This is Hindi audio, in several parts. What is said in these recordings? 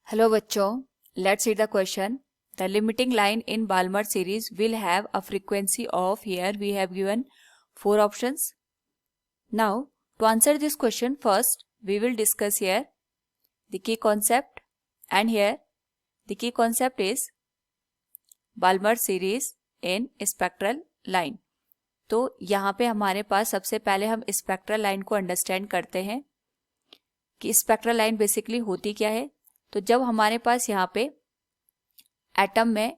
हेलो बच्चों, let's read the question. The limiting line in Balmer series will have a frequency of, here we have given 4 options. Now, to answer this question, first we will discuss here the key concept, and here the key concept is Balmer series in spectral line. तो यहाँ पे हमारे पास सबसे पहले हम स्पेक्ट्रल लाइन को अंडरस्टैंड करते हैं कि स्पेक्ट्रल लाइन बेसिकली होती क्या है. तो जब हमारे पास यहाँ पे एटम में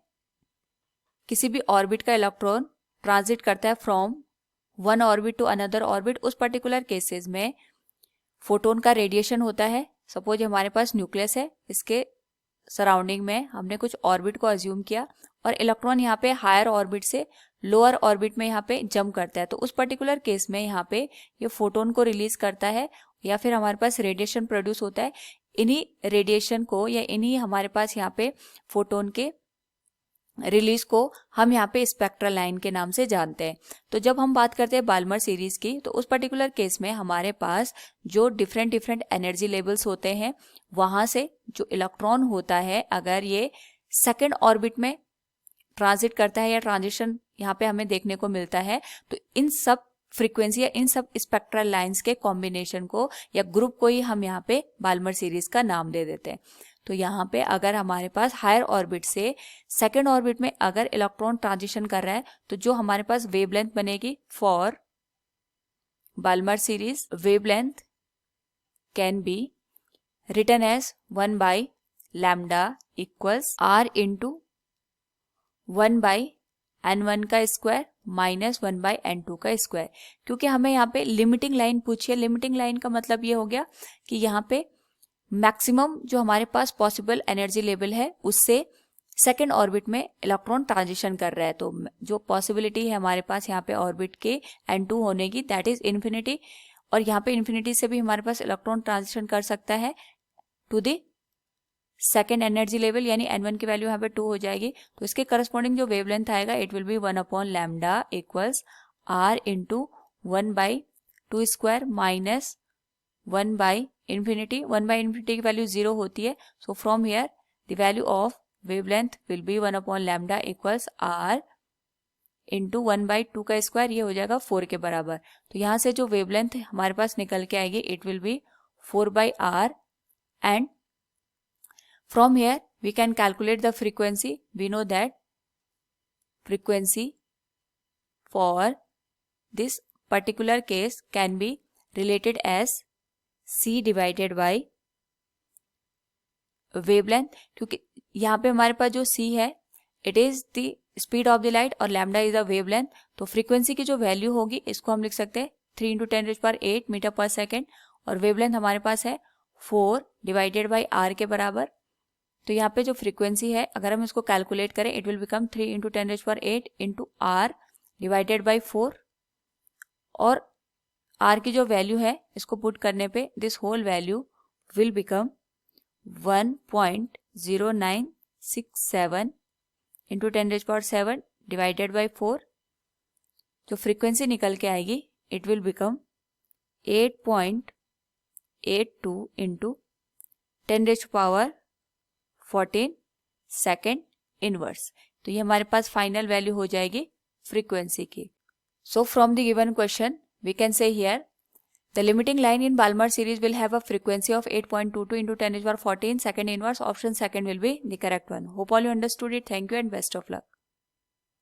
किसी भी ऑर्बिट का इलेक्ट्रॉन ट्रांजिट करता है from one orbit to another orbit, उस पर्टिकुलर केसेस में फोटोन का रेडिएशन होता है. सपोज हमारे पास न्यूक्लियस है, इसके सराउंडिंग में हमने कुछ ऑर्बिट को अज्यूम किया और इलेक्ट्रॉन यहाँ पे हायर ऑर्बिट से लोअर ऑर्बिट में यहाँ पे जंप करता है. तो उस पर्टिकुलर केस में यहाँ पे ये फोटोन को रिलीज करता है या फिर हमारे पास रेडिएशन प्रोड्यूस होता है. इन्हीं रेडिएशन को या इन्हीं हमारे पास यहाँ पे फोटोन के रिलीज को हम यहाँ पे स्पेक्ट्रल लाइन के नाम से जानते हैं. तो जब हम बात करते हैं बाल्मर सीरीज की, तो उस पर्टिकुलर केस में हमारे पास जो डिफरेंट एनर्जी लेवल्स होते हैं, वहां से जो इलेक्ट्रॉन होता है, अगर ये सेकेंड ऑर्बिट में ट्रांजिट करता है या ट्रांजिशन यहाँ पे हमें देखने को मिलता है, तो इन सब फ्रीक्वेंसी या इन सब स्पेक्ट्रल लाइंस के कॉम्बिनेशन को या ग्रुप को ही हम यहाँ पे बाल्मर सीरीज का नाम दे देते हैं. तो यहाँ पे अगर हमारे पास हायर ऑर्बिट से सेकेंड ऑर्बिट में अगर इलेक्ट्रॉन ट्रांजिशन कर रहा है, तो जो हमारे पास वेवलेंथ बनेगी for Balmer series, wavelength can be written as 1 by lambda equals r into 1 by n1 का स्क्वायर माइनस 1 by n2 का स्क्वायर. क्योंकि हमें यहाँ पे लिमिटिंग लाइन पूछी है. लिमिटिंग लाइन का मतलब ये हो गया कि यहाँ पे मैक्सिमम जो हमारे पास पॉसिबल एनर्जी लेवल है उससे सेकेंड ऑर्बिट में इलेक्ट्रॉन ट्रांजिशन कर रहा है. तो जो पॉसिबिलिटी है हमारे पास यहाँ पे ऑर्बिट के n2 होने की, दैट इज इन्फिनिटी. और यहाँ पे इन्फिनिटी से भी हमारे पास इलेक्ट्रॉन ट्रांजिशन कर सकता है to the second energy level, यानी n1 की वैल्यू यहाँ पे 2 हो जाएगी. तो इसके करस्पॉन्डिंग जो वेवलेंथ आएगा, it will be 1 upon lambda equals r into 1 by 2 square minus 1 by infinity. 1 by infinity की वैल्यू 0 होती है. So from here the value of wavelength will be 1 upon lambda equals r into 1 by 2 का स्क्वायर, ये हो जाएगा 4 के बराबर. तो यहाँ से जो वेवलेंथ हमारे पास निकल के आएगी, it will be 4 by r, and from here we can calculate the frequency. We know that frequency for this particular case can be related as c divided by wavelength. क्योंकि यहाँ पे हमारे पास जो c है, it is the speed of the light और lambda is the wavelength. तो फ्रीक्वेंसी की जो वैल्यू होगी, इसको हम लिख सकते हैं 3 into 10⁸ मीटर पर सेकेंड, और वेवलेंथ हमारे पास है 4 डिवाइडेड बाई r के बराबर. तो यहाँ पे जो फ्रीक्वेंसी है, अगर हम इसको कैलकुलेट करें, it will become 3 into 10⁸ into r divided by 4, और r की जो वैल्यू है इसको पुट करने पे this whole value will become 1.0967 into 10⁻7 divided by 4. जो फ्रीक्वेंसी निकल के आएगी, it will become 8.82 into 10⁻14 second inverse. तो ये हमारे पास फाइनल वैल्यू हो जाएगी फ्रीक्वेंसी की. So from the given question we can say here the limiting line in Balmer series will have a frequency of 8.22 into 10⁻14 second inverse. Option second will be the correct one. Hope all you understood it. Thank you and best of luck.